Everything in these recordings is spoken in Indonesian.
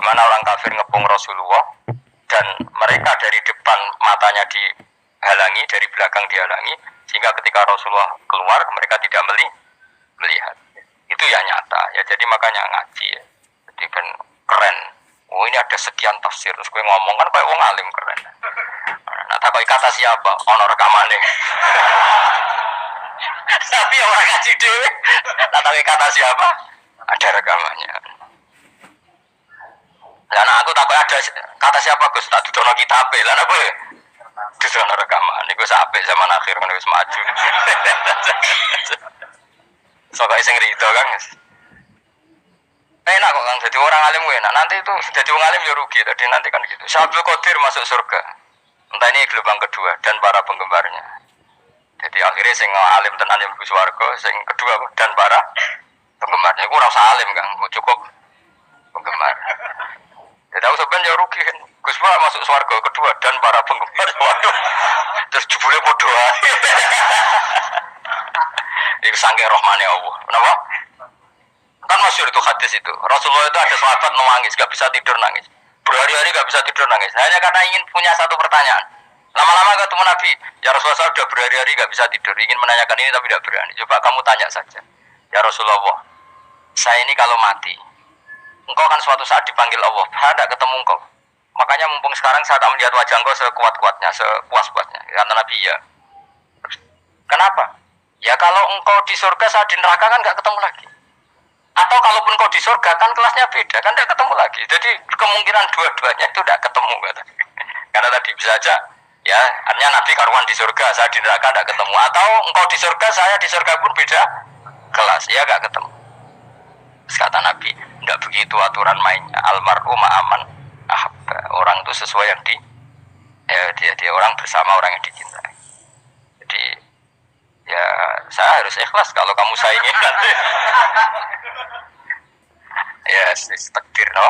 Bagaimana orang kafir ngepung Rasulullah dan mereka dari depan matanya dihalangi, dari belakang dihalangi, sehingga ketika Rasulullah keluar mereka tidak melihat. Itu ya nyata ya, jadi makanya ngaji ya. Jadi kan keren. Oh ini ada sekian tafsir, terus gue ngomong kan kayak wong alim keren. Nah tak kata siapa? Ono rekamannya. Tapi orang ngaji dewe. Tak tahu kata siapa? Ada rekamannya. Lah aku takut ada kata siapa Gus? Tak dudono kitab e. Lah apa? Dudono rekaman. Iku sampai zaman akhir kan wis maju. Soalnya sing rido kan. Enak kok kan jadi orang alim enak. Nanti itu jadi orang alim ya rugi. Tadi nanti kan gitu. Syabdul Qadir masuk surga. Entah ini gelombang kedua dan para penggemarnya. Jadi akhirnya sing alim tenan yang mlebu swarga, sing kedua dan para penggemarnya. Iku ora usah alim kan, cukup penggemar. Jadi aku sebenarnya rugi kan. Gus Pak masuk swarga kedua dan para penggemar. Waduh. Terus jebule padha ae. Itu saking rahmane Allah. Kenapa? Kan masyhur itu hadis itu. Rasulullah itu ada sahabat nangis, gak bisa tidur nangis. Berhari-hari gak bisa tidur nangis. Hanya karena ingin punya satu pertanyaan. Lama-lama ketemu Nabi, ya Rasulullah saya sudah berhari-hari gak bisa tidur. Ingin menanyakan ini tapi tidak berani. Coba kamu tanya saja. Ya Rasulullah, saya ini kalau mati, engkau kan suatu saat dipanggil Allah. Ada ketemu engkau. Makanya mumpung sekarang saya tak melihat wajah engkau sekuat-kuatnya, sepuas-puasnya. Kata Nabi ya. Kenapa? Ya kalau engkau di surga, saya di neraka kan gak ketemu lagi. Atau kalaupun engkau di surga kan kelasnya beda, kan gak ketemu lagi. Jadi kemungkinan dua-duanya itu gak ketemu. Kata. Karena tadi bisa aja, ya artinya Nabi karuan di surga, saya di neraka gak ketemu. Atau engkau di surga, saya di surga pun beda kelas, ya gak ketemu. Terus kata Nabi, tidak begitu aturan mainnya. Almar'u ma'aman ahabba. Orang itu sesuai yang dia orang bersama orang yang dicintai. Jadi ya saya harus ikhlas kalau kamu saingi kan. Ya takdir no.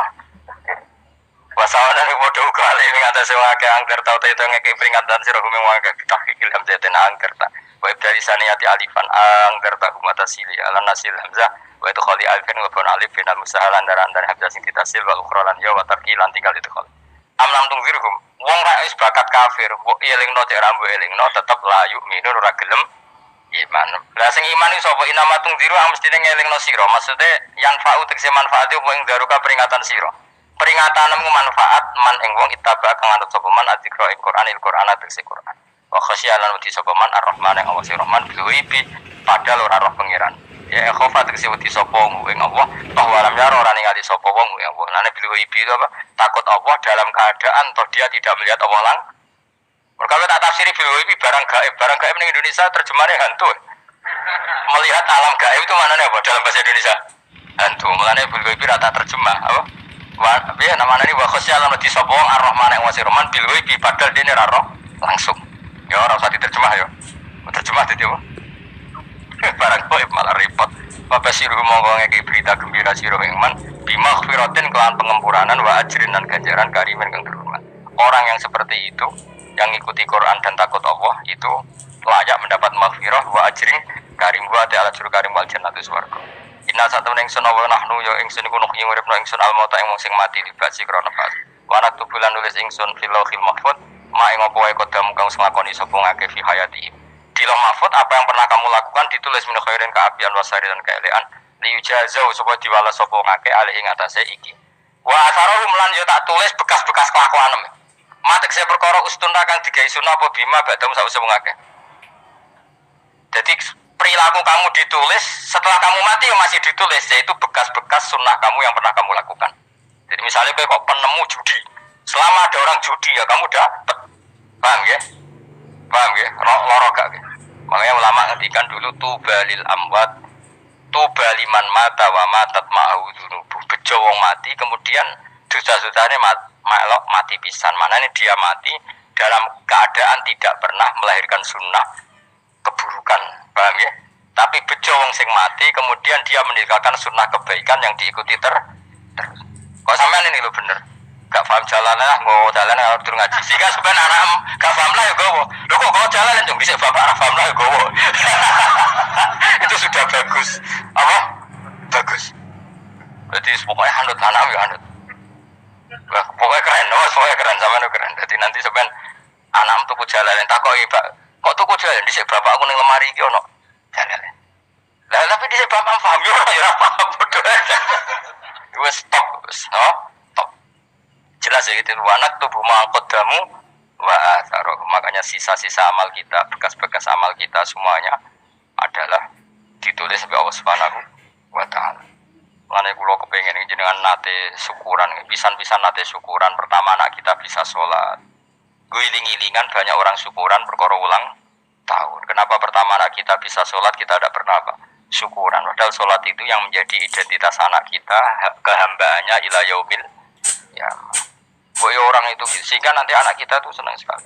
Wasawana ni bodoh kali mengatasi wakai angker tau itu ngekei peringatan sirah kumeng wakai kita kikil hamzatin angker tak. Waib dari saniyati alifan angker tak kumatasili ala nasil hamzah. Wa itu khali alifin wa pun alif bin al-musahal antara hamzah sing ditasil wal ukhralan ya wa tarkilan tinggal itu khali. Amlam tungzirhum wong ra wis bakat kafir mbok elingno cek rambu elingno tetep layu minun ora gelem iman. Lah sing iman iki sapa inama tungziru mestine ngelingno sira. Maksude yang fa'u tegese manfaat yo wong daruka peringatan sira. Peringatanmu manfaat man ing wong itaba kang anut sapa man adzikra ing Qur'an tegese Qur'an. Wa khasyalan wedi sapa man ar-rahman ing Allah Rahman bil ghaibi padahal ora roh pangeran. Ya khofa tegese wedi sapa ing Allah bahwa alam yaro ora ningali sapa wong ing Allah. Lan bil ghaibi itu apa? Takut Allah dalam keadaan toh dia tidak melihat Allah lang. Mereka tak tafsiri bil ghaibi barang gaib ning Indonesia terjemahnya hantu. Melihat alam gaib itu maknanya apa dalam bahasa Indonesia? Hantu. Mulane bil ghaibi rata terjemah apa? Ya namanya ini wa khasyalan wedi sapa wong ar-rahman ing Rahman bil ghaibi padahal dene ra roh langsung. Ya ora usah diterjemah ya. Terjemah dadi apa? Barang gaib malah repot. Bapak siru monggo ngeki berita gembira sira ing man bimaghfiratin kelan pengemuranan wa ajrin dan ganjaran karimin kang terhormat. Orang yang seperti itu yang ikuti Quran dan takut Allah itu layak mendapat maghfirah wa ajrin karim wa ta'ala juru karim wal jannatu swarga. Inna satuna ingsun wa nahnu ya ingsun iku nuh uripno ingsun al mauta ing wong sing mati dibasi krana pas. Wa naktubulan nulis ingsun fil lauhil mahfuz ma ing apa wae kodam kang nglakoni sapa ngake fi hayati. Di lauh mahfuz apa yang pernah kamu lakukan ditulis min khairin kaapian wasari dan kaelean liyujazau supaya diwales sapa ngake alih ing atase iki. Wa asarahum lan yo tak tulis bekas-bekas kelakuanem. Matek saya perkara ustuna kang digawe sunah apa bima badam sause wong akeh. Jadi perilaku kamu ditulis setelah kamu mati masih ditulis yaitu bekas-bekas sunnah kamu yang pernah kamu lakukan. Jadi misalnya kok penemu judi, selama ada orang judi ya kamu dapat, paham ya? Paham ya? Loro gak ya? Makanya ulama ngendikan dulu tubalil amwat, tubaliman mata wa matat ma'ahu dzunubu. Bejo wong mati kemudian dosa-dosane melok mati pisan. Manane dia mati dalam keadaan tidak pernah melahirkan sunnah keburukan, paham ya? Tapi bejo wong sing mati kemudian dia meninggalkan sunnah kebaikan yang diikuti terus. Kok sampean ini lho bener. Gak paham jalan lah, mau jalan harus turun ngaji. Sehingga sebenarnya anak gak paham lah ya gowo. Lho kok jalan yang bisa bapak arah paham lah ya gowo. Itu sudah bagus. Apa? Bagus. Berarti pokoknya hanut tanam ya hanut. Wah, pokoknya keren, pokoknya keren sama keren. Jadi nanti sebenarnya anak tuku jalan tak kok Pak. Kok tuku jalan di bapak aku ning lemari iki ono jalan. Lah tapi di bapak paham yo ora paham bodoh. Wes stop, stop. Jelas ya gitu, anak tubuh mangkodamu wah taruh. Makanya sisa-sisa amal kita, bekas-bekas amal kita semuanya adalah ditulis oleh Allah Subhanahu wa taala. Mulane kula kepengin jenengan nate syukuran, pisan-pisan nate syukuran pertama anak kita bisa sholat. Guling-gilingan banyak orang syukuran perkara ulang tahun. Kenapa pertama anak kita bisa sholat kita tidak pernah apa? Syukuran. Padahal sholat itu yang menjadi identitas anak kita, kehambaannya ila yaumil ya. Boyo orang itu sehingga nanti anak kita tuh senang sekali.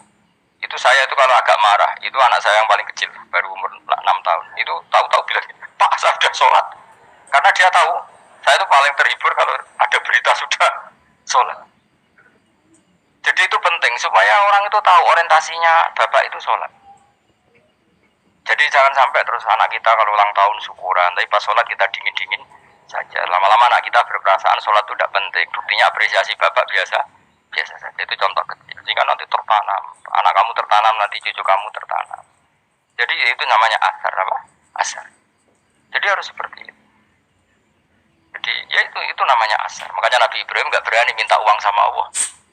Itu saya itu kalau agak marah, itu anak saya yang paling kecil, baru umur 6 tahun. Itu tahu-tahu bilang, "Pak, saya sudah sholat." Karena dia tahu, saya itu paling terhibur kalau ada berita sudah sholat. Jadi itu penting supaya orang itu tahu orientasinya bapak itu sholat. Jadi jangan sampai terus anak kita kalau ulang tahun syukuran, tapi pas sholat kita dingin-dingin saja. Lama-lama anak kita berperasaan sholat itu tidak penting. Buktinya apresiasi bapak biasa saja. Itu contoh kecil. Jika nanti tertanam, anak kamu tertanam, nanti cucu kamu tertanam. Jadi itu namanya asar apa? Asar. Jadi harus seperti itu. Jadi ya itu namanya asar. Makanya Nabi Ibrahim nggak berani minta uang sama Allah,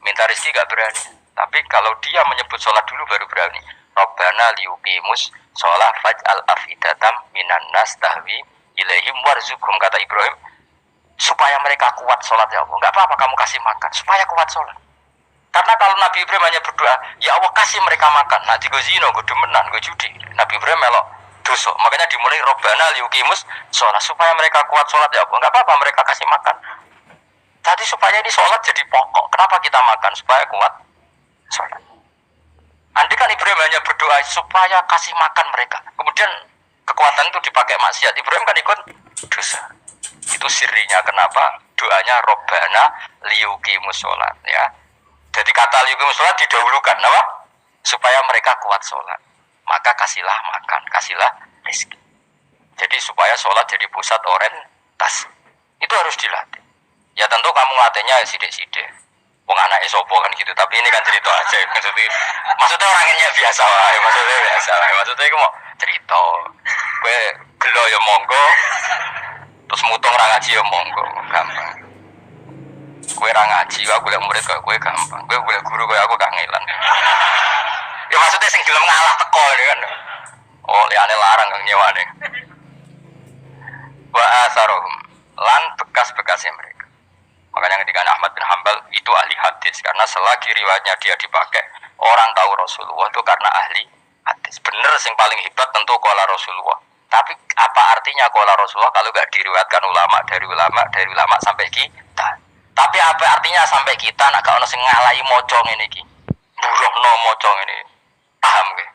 minta rezeki nggak berani. Tapi kalau dia menyebut sholat dulu baru berani. Rabbana liyuqimus sholat faj'al afidatam minan nas tahwi ilaihim warzuqhum, kata Ibrahim, supaya mereka kuat sholat ya Allah. Nggak apa-apa kamu kasih makan, supaya kuat sholat. Karena kalau Nabi Ibrahim hanya berdoa, ya Allah kasih mereka makan. Nah di gozino, gue demenan, gue judi. Nabi Ibrahim melok dosa. Makanya dimulai Rabbana liyuqimus sholat, supaya mereka kuat sholat ya Allah. Nggak apa-apa mereka kasih makan. Tadi supaya ini sholat jadi pokok. Kenapa kita makan? Supaya kuat sholat. Andai kan Ibrahim hanya berdoa supaya kasih makan mereka, kemudian kekuatan itu dipakai maksiat, Ibrahim kan ikut dosa. Itu sirinya kenapa doanya Robbana liyuqimus sholat ya. Jadi kata liyuqimus sholat didahulukan, apa? Supaya mereka kuat sholat. Maka kasihlah makan, kasihlah rezeki. Jadi supaya sholat jadi pusat orientasi. Itu harus dilatih. Ya tentu kamu latihnya sidik-sidik. Wong anake sapa kan gitu, tapi ini kan cerita aja. Maksudnya orangnya biasa wae, maksudnya iku mau cerita. Kowe gelo ya monggo, terus mutung ra ngaji ya monggo, gampang. Kowe ra ngaji, aku golek murid kok kowe gampang. Kowe golek guru kowe aku kangelan. Ya maksudnya sing gelem ngalah teko ini kan. Oh, liyane larang kang nyewane. Wa asarohum lan bekas-bekasnya mereka. Makanya ketika Ahmad bin Hanbal itu ahli hadis, karena selagi riwayatnya dia dipakai orang tahu Rasulullah itu karena ahli hadis. Bener sing paling hebat tentu qala Rasulullah. Tapi apa artinya qala Rasulullah kalau gak diriwayatkan dari ulama sampai kita? Tapi apa artinya sampai kita nak gak ono sing ngalahi maca ngene iki. Buruhno maca ngene. Paham ge?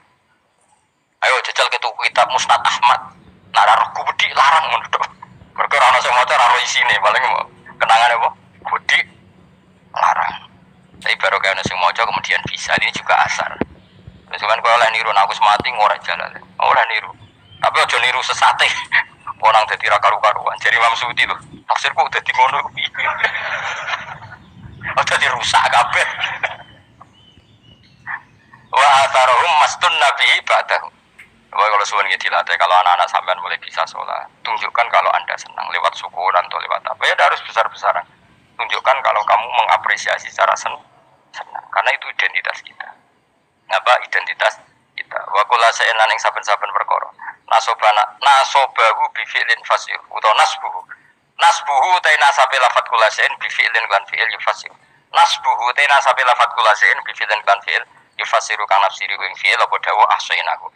Ayo jajal ke tuku kitab Musnad Ahmad. Nak ora roh gudi larang ngono to. Mergo ora ono sing maca ora roh isine, paling kenangane apa? Budi larang. Tapi baru kayak nasi mojo kemudian bisa, ini juga asar. Terus kan kalau oleh niru, aku semati ngorek jalan. Oleh niru, tapi ojo niru sesate. Orang jadi karu-karuan. Jadi Imam Suyuti tuh, tafsirku udah di ngono. Udah dirusak kabeh. Wa atarohum mastun nabi ba'dahu. Kalau suwun gitu dilatih, kalau anak-anak sampean mulai bisa sholat, tunjukkan kalau anda senang lewat syukuran atau lewat apa. Ya harus besar-besaran. Tunjukkan kalau kamu mengapresiasi secara senang, karena itu identitas kita. Apa identitas kita? Wa kullu shay'in lan ing saben-saben perkara. Nasobahu bi fi'lin fasih utawa nasbuhu ta nasabe lafat kullu shay'in bi fi'lin lan fi'il yufasir. Nasbuhu ta nasabe lafat kullu shay'in bi fi'lin lan fi'il yufasiru kan nafsiri ing fi'il apa dawa ahsainaku.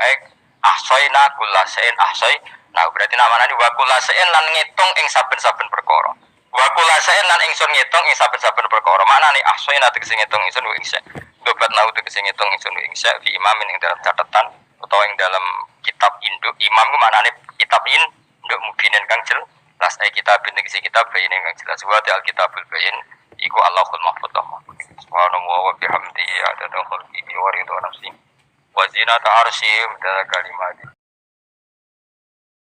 Ahsaina kullu shay'in ahsai. Nah berarti namanya wa kullu shay'in lan ngitung ing saben-saben perkara. Wa kula saen lan ingsun ngitung ing saben-saben perkara. Maknane ahsana tegese ngitung ingsun ing sak. Dobat nau tegese ngitung ingsun ing sak fi imamin ing dalam catatan utawa ing dalam kitab induk. Imam ku maknane kitab induk mubinin kang jelas. Kitab tegese kitab bayin kang jelas. Wa al kitabul bayin iku Allahul mahfuz. Subhanahu wa bihamdihi adada khalqihi wa ridha nafsi. Wa zinata arsy dan kalimat